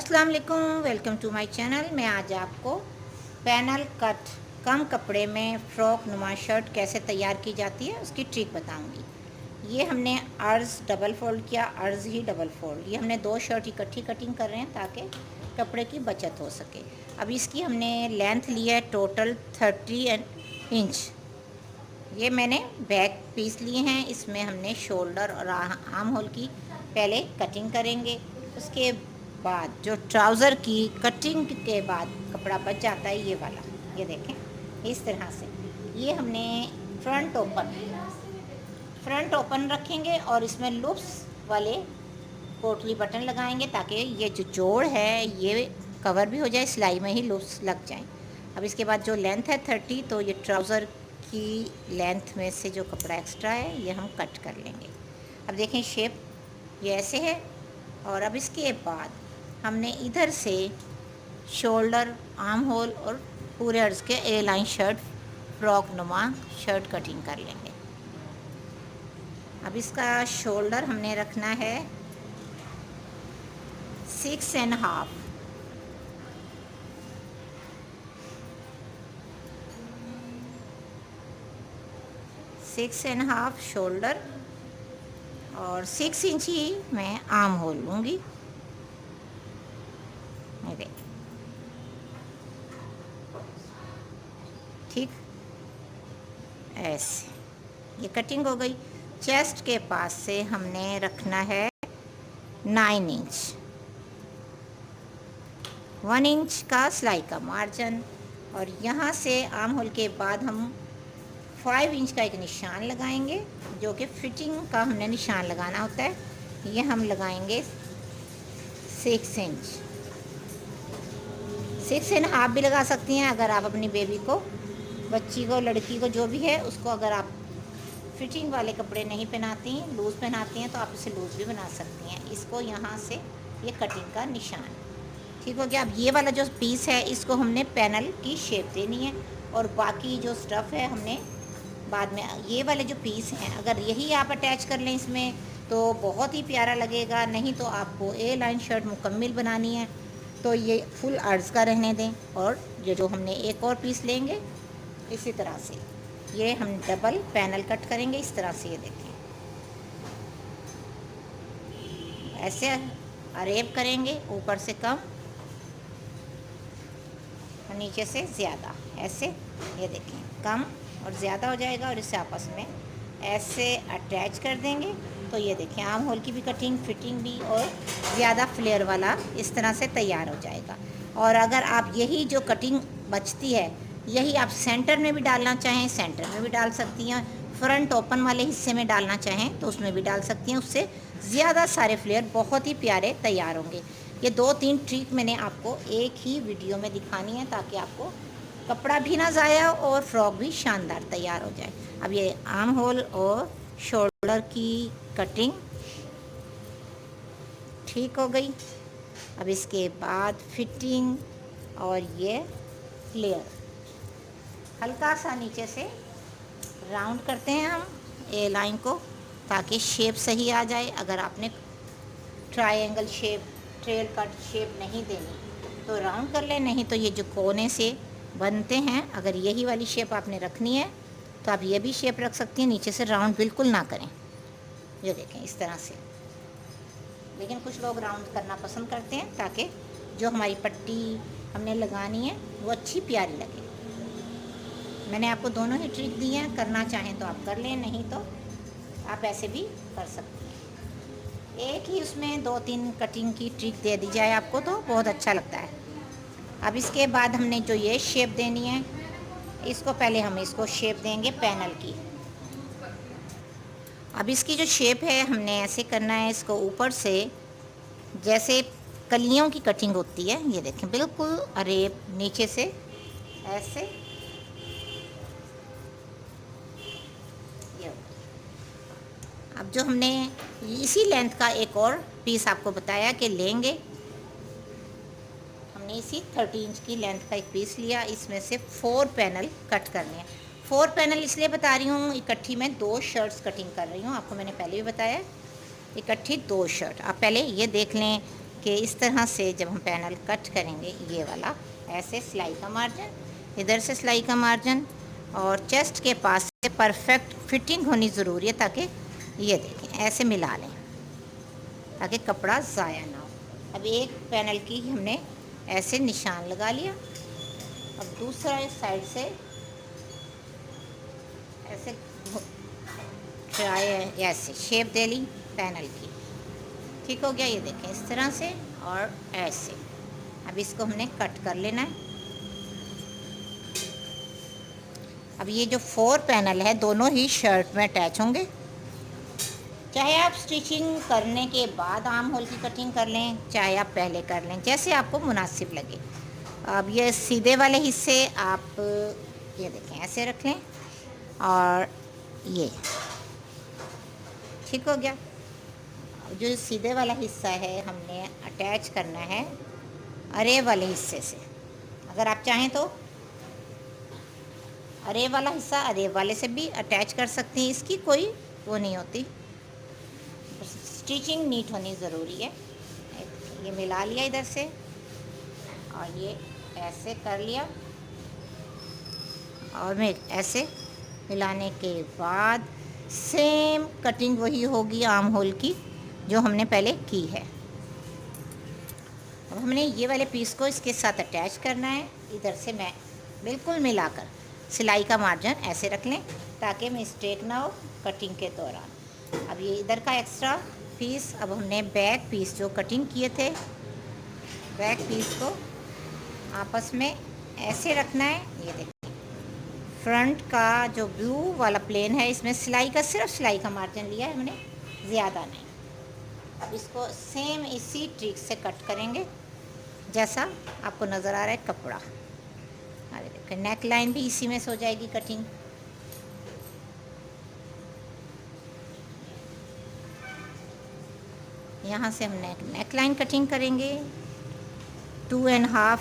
अस्सलाम वालेकुम, welcome to my channel. मैं आज आपको पैनल कट कम कपड़े में फ़्रॉक नुमा शर्ट कैसे तैयार की जाती है उसकी ट्रिक बताऊंगी। ये हमने अर्ज़ डबल फोल्ड किया, अर्ज़ ही डबल फोल्ड। ये हमने दो शर्ट इकट्ठी कटिंग कर रहे हैं ताकि कपड़े की बचत हो सके। अब इसकी हमने लेंथ ली है टोटल 30 इंच। ये मैंने बैक पीस लिए हैं। इसमें हमने शोल्डर और आर्म होल की पहले कटिंग करेंगे। उसके बाद जो ट्राउज़र की कटिंग के बाद कपड़ा बच जाता है ये वाला, ये देखें इस तरह से। ये हमने फ्रंट ओपन रखेंगे और इसमें लूप्स वाले पोटली बटन लगाएंगे ताकि ये जो जोड़ है ये कवर भी हो जाए, सिलाई में ही लूप्स लग जाएं। अब इसके बाद जो लेंथ है 30, तो ये ट्राउज़र की लेंथ में से जो कपड़ा एक्स्ट्रा है ये हम कट कर लेंगे। अब देखें शेप ये ऐसे है। और अब इसके बाद हमने इधर से शोल्डर, आर्म होल और पूरे अर्ज के ए लाइन शर्ट फ्रॉक नुमा शर्ट कटिंग कर लेंगे। अब इसका शोल्डर हमने रखना है 6.5। शोल्डर और 6 इंच ही मैं आर्म होल लूँगी। ठीक ऐसे ये कटिंग हो गई। चेस्ट के पास से हमने रखना है 9 इंच, 1 इंच का सिलाई का मार्जिन। और यहाँ से आर्म होल के बाद हम 5 इंच का एक निशान लगाएंगे, जो कि फिटिंग का हमने निशान लगाना होता है। ये हम लगाएंगे 6 इंच। 6.5 भी लगा सकती हैं अगर आप अपनी बेबी को, बच्ची को, लड़की को, जो भी है उसको, अगर आप फिटिंग वाले कपड़े नहीं पहनाती हैं, लूज़ पहनाती हैं, तो आप इसे लूज़ भी बना सकती हैं। इसको यहाँ से ये कटिंग का निशान ठीक हो गया। अब ये वाला जो पीस है इसको हमने पैनल की शेप देनी है और बाकी जो स्टफ़ है हमने बाद में। ये वाले जो पीस हैं अगर यही आप अटैच कर लें इसमें तो बहुत ही प्यारा लगेगा, नहीं तो आपको ए लाइन शर्ट मुकम्मल बनानी है तो ये फुल अर्ज का रहने दें। और ये जो हमने एक और पीस लेंगे इसी तरह से ये हम डबल पैनल कट करेंगे इस तरह से। ये देखें ऐसे अरेब करेंगे, ऊपर से कम और नीचे से ज़्यादा, ऐसे ये देखें कम और ज़्यादा हो जाएगा और इसे आपस में ऐसे अटैच कर देंगे। तो ये देखें आर्म होल की भी कटिंग, फिटिंग भी और ज़्यादा फ्लेयर वाला इस तरह से तैयार हो जाएगा। और अगर आप यही जो कटिंग बचती है यही आप सेंटर में भी डालना चाहें सेंटर में भी डाल सकती हैं, फ्रंट ओपन वाले हिस्से में डालना चाहें तो उसमें भी डाल सकती हैं। उससे ज़्यादा सारे फ्लेयर बहुत ही प्यारे तैयार होंगे। ये 2-3 ट्रिक मैंने आपको एक ही वीडियो में दिखानी है ताकि आपको कपड़ा भी ना ज़ाया और फ्रॉक भी शानदार तैयार हो जाए। अब ये आर्म होल और शोल्डर की कटिंग ठीक हो गई। अब इसके बाद फिटिंग और ये फ्लेयर हल्का सा नीचे से राउंड करते हैं हम ए लाइन को ताकि शेप सही आ जाए। अगर आपने triangle shape, trail cut shape नहीं देनी तो राउंड कर लें, नहीं तो ये जो कोने से बनते हैं अगर यही वाली शेप आपने रखनी है तो आप ये भी शेप रख सकती हैं। नीचे से राउंड बिल्कुल ना करें, ये देखें इस तरह से। लेकिन कुछ लोग राउंड करना पसंद करते हैं ताकि जो हमारी पट्टी हमने लगानी है वो अच्छी प्यारी लगे। मैंने आपको दोनों ही ट्रिक दी हैं, करना चाहें तो आप कर लें, नहीं तो आप ऐसे भी कर सकती हैं। एक ही उसमें 2-3 कटिंग की ट्रिक दे दी जाए आपको तो बहुत अच्छा लगता है। अब इसके बाद हमने जो ये शेप देनी है इसको पहले हम इसको शेप देंगे पैनल की। अब इसकी जो शेप है हमने ऐसे करना है, इसको ऊपर से जैसे कलियों की कटिंग होती है ये देखें बिल्कुल अरेब नीचे से ऐसे। अब जो हमने इसी लेंथ का एक और पीस आपको बताया कि लेंगे, हमने इसी 30 इंच की लेंथ का एक पीस लिया, इसमें से 4 पैनल कट करने हैं। 4 पैनल इसलिए बता रही हूँ, इकट्ठी मैं 2 शर्ट्स कटिंग कर रही हूँ, आपको मैंने पहले भी बताया इकट्ठी 2 शर्ट। आप पहले ये देख लें कि इस तरह से जब हम पैनल कट करेंगे, ये वाला ऐसे सिलाई का मार्जिन, इधर से सिलाई का मार्जिन और चेस्ट के पास से परफेक्ट फिटिंग होनी ज़रूरी है, ताकि ये देखें ऐसे मिला लें ताकि कपड़ा ज़ाया ना हो। अब एक पैनल की हमने ऐसे निशान लगा लिया। अब दूसरा इस साइड से ऐसे ट्राई ऐसे शेप दे ली पैनल की। ठीक हो गया, ये देखें इस तरह से और ऐसे। अब इसको हमने कट कर लेना है। अब ये जो 4 पैनल है दोनों ही शर्ट में अटैच होंगे। चाहे आप स्टिचिंग करने के बाद आर्म होल की कटिंग कर लें, चाहे आप पहले कर लें, जैसे आपको मुनासिब लगे। अब ये सीधे वाले हिस्से आप ये देखें ऐसे रख लें और ये ठीक हो गया। जो सीधे वाला हिस्सा है हमने अटैच करना है अरे वाले हिस्से से। अगर आप चाहें तो अरे वाला हिस्सा अरे वाले से भी अटैच कर सकती हैं, इसकी कोई वो नहीं होती, स्टिचिंग नीट होनी ज़रूरी है। ये मिला लिया इधर से और ये ऐसे कर लिया और मैं ऐसे मिलाने के बाद सेम कटिंग वही होगी आर्म होल की जो हमने पहले की है। अब हमने ये वाले पीस को इसके साथ अटैच करना है। इधर से मैं बिल्कुल मिलाकर सिलाई का मार्जिन ऐसे रख लें ताकि मिस्टेक ना हो कटिंग के दौरान। अब ये इधर का एक्स्ट्रा पीस, अब हमने बैक पीस जो कटिंग किए थे, बैक पीस को आपस में ऐसे रखना है। ये देखिए फ्रंट का जो ब्लू वाला प्लेन है इसमें सिलाई का सिर्फ सिलाई का मार्जिन लिया है हमने, ज़्यादा नहीं। अब इसको सेम इसी ट्रिक से कट करेंगे जैसा आपको नज़र आ रहा है कपड़ा। अरे देखिए नेक लाइन भी इसी में से हो जाएगी कटिंग। यहाँ से हम नेक लाइन कटिंग करेंगे 2.5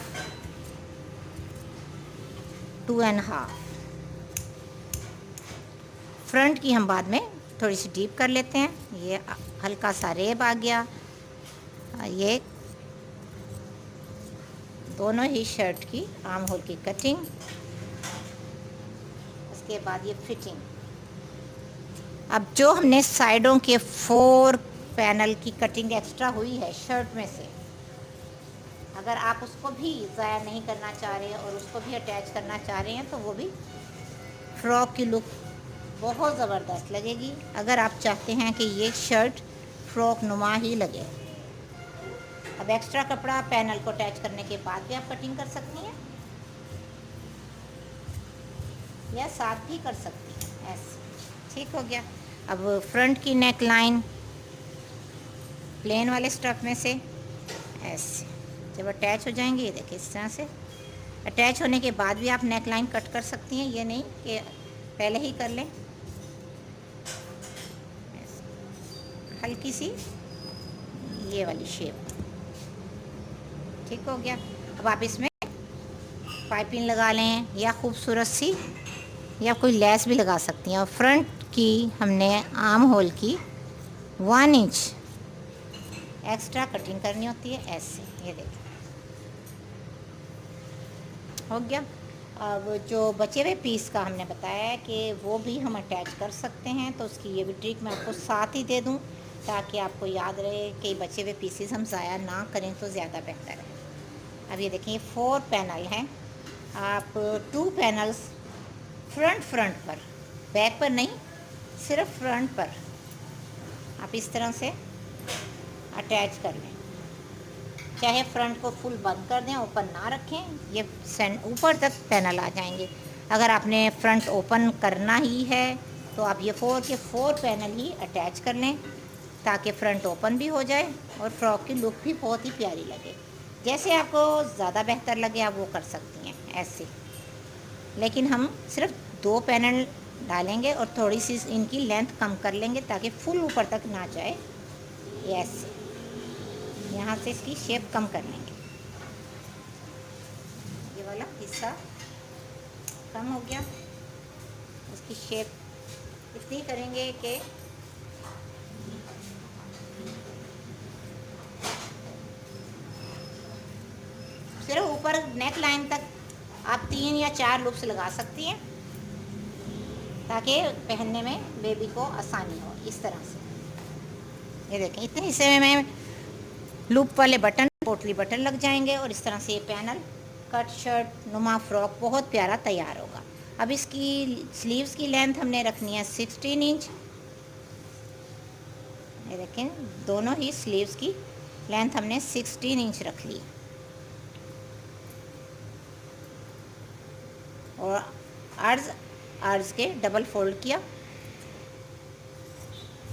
फ्रंट की हम बाद में थोड़ी सी डीप कर लेते हैं। ये हल्का सा रेब आ गया। ये दोनों ही शर्ट की आर्म होल की कटिंग, उसके बाद ये फिटिंग। अब जो हमने साइडों के 4 पैनल की कटिंग एक्स्ट्रा हुई है शर्ट में से, अगर आप उसको भी ज़ाया नहीं करना चाह रहे हैं और उसको भी अटैच करना चाह रहे हैं तो वो भी फ्रॉक की लुक बहुत ज़बरदस्त लगेगी। अगर आप चाहते हैं कि ये शर्ट फ्रॉक नुमा ही लगे। अब एक्स्ट्रा कपड़ा पैनल को अटैच करने के बाद भी आप कटिंग कर सकती हैं या साथ भी कर सकती हैं ऐसे। ठीक हो गया। अब फ्रंट की नेक लाइन प्लेन वाले स्टफ में से ऐसे जब अटैच हो जाएंगे, ये देखिए इस तरह से अटैच होने के बाद भी आप नेक लाइन कट कर सकती हैं, ये नहीं कि पहले ही कर लें। हल्की सी ये वाली शेप। ठीक हो गया। अब आप इसमें पाइपिंग लगा लें या खूबसूरत सी या कोई लेस भी लगा सकती हैं। और फ्रंट की हमने आर्म होल की 1 इंच एक्स्ट्रा कटिंग करनी होती है ऐसे। ये देखिए हो गया। अब जो बचे हुए पीस का हमने बताया है कि वो भी हम अटैच कर सकते हैं, तो उसकी ये भी ट्रिक मैं आपको साथ ही दे दूं ताकि आपको याद रहे कि बचे हुए पीसेस हम ज़ाया ना करें तो ज़्यादा बेहतर है। अब ये देखिए 4 पैनल हैं। आप 2 पैनल्स फ्रंट पर, बैक पर नहीं, सिर्फ फ्रंट पर आप इस तरह से अटैच कर लें। चाहे फ्रंट को फुल बंद कर दें, ओपन ना रखें, ये ऊपर तक पैनल आ जाएंगे। अगर आपने फ्रंट ओपन करना ही है तो आप ये 4 के 4 पैनल ही अटैच कर लें ताकि फ्रंट ओपन भी हो जाए और फ्रॉक की लुक भी बहुत ही प्यारी लगे। जैसे आपको ज़्यादा बेहतर लगे आप वो कर सकती हैं ऐसे। लेकिन हम सिर्फ 2 पैनल डालेंगे और थोड़ी सी इनकी लेंथ कम कर लेंगे ताकि फुल ऊपर तक ना जाए। ऐसे यहाँ से इसकी शेप कम कर लेंगे। ये वाला हिस्सा कम हो गया, इसकी शेप इतनी करेंगे कि सिर्फ ऊपर नेक लाइन तक आप 3 या 4 लूप्स लगा सकती हैं ताकि पहनने में बेबी को आसानी हो। इस तरह से ये देखें, इतने हिस्से में मैं लूप वाले बटन, पोटली बटन लग जाएंगे और इस तरह से ये पैनल कट शर्ट नुमा फ्रॉक बहुत प्यारा तैयार होगा। अब इसकी स्लीव्स की लेंथ हमने रखनी है 16 इंच। ये देखें, दोनों ही स्लीव्स की लेंथ हमने 16 इंच रख ली और अर्ज के डबल फोल्ड किया।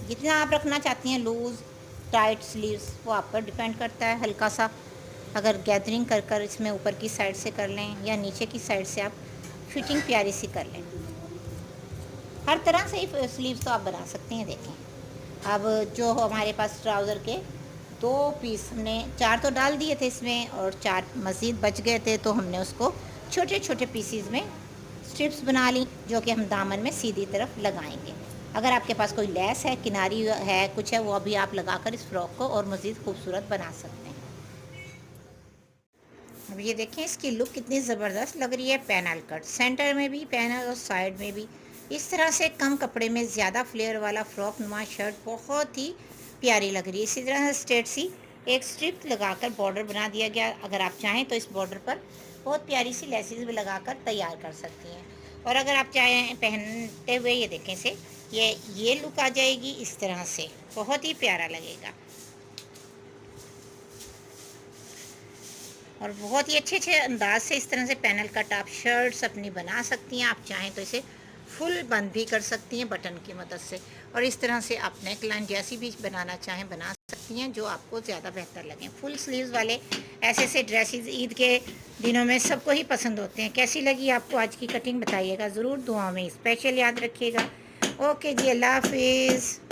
जितना आप रखना चाहती हैं लूज़ टाइट स्लीव्स वो आप पर डिपेंड करता है। हल्का सा अगर गैदरिंग कर कर इसमें ऊपर की साइड से कर लें या नीचे की साइड से आप फिटिंग प्यारी सी कर लें। हर तरह से ही स्लीव्स तो आप बना सकती हैं। देखें, अब जो हमारे पास ट्राउज़र के 2 पीस हमने 4 तो डाल दिए थे इसमें और 4 मज़ीद बच गए थे, तो हमने उसको छोटे छोटे पीसीज में स्ट्रिप्स बना ली जो कि हम दामन में सीधी तरफ लगाएंगे। अगर आपके पास कोई लेस है, किनारी है, कुछ है, वो भी आप लगाकर इस फ्रॉक को और मज़ीद खूबसूरत बना सकते हैं। अब ये देखें इसकी लुक कितनी ज़बरदस्त लग रही है। पैनल कट सेंटर में भी, पैनल और साइड में भी। इस तरह से कम कपड़े में ज़्यादा फ्लेयर वाला फ्रॉक नुमा शर्ट बहुत ही प्यारी लग रही है। इसी तरह से स्ट्रेट सी एक स्ट्रिप लगाकर बॉर्डर बना दिया गया। अगर आप चाहें तो इस बॉर्डर पर बहुत प्यारी सी लेसेस भी लगाकर तैयार कर सकती हैं। और अगर आप चाहें पहनते हुए ये देखें से ये लुक आ जाएगी इस तरह से, बहुत ही प्यारा लगेगा और बहुत ही अच्छे अच्छे अंदाज से इस तरह से पैनल कट आप शर्ट्स अपनी बना सकती हैं। आप चाहें तो इसे फुल बंद भी कर सकती हैं बटन की मदद से और इस तरह से आप नेक लाइन जैसी भी बनाना चाहें बना सकती हैं, जो आपको ज़्यादा बेहतर लगें। फुल स्लीव्स वाले ऐसे ऐसे ड्रेसेस ईद के दिनों में सबको ही पसंद होते हैं। कैसी लगी आपको आज की कटिंग बताइएगा ज़रूर, दुआ में स्पेशल याद रखिएगा। ओके जी, अल्लाह हाफिज़।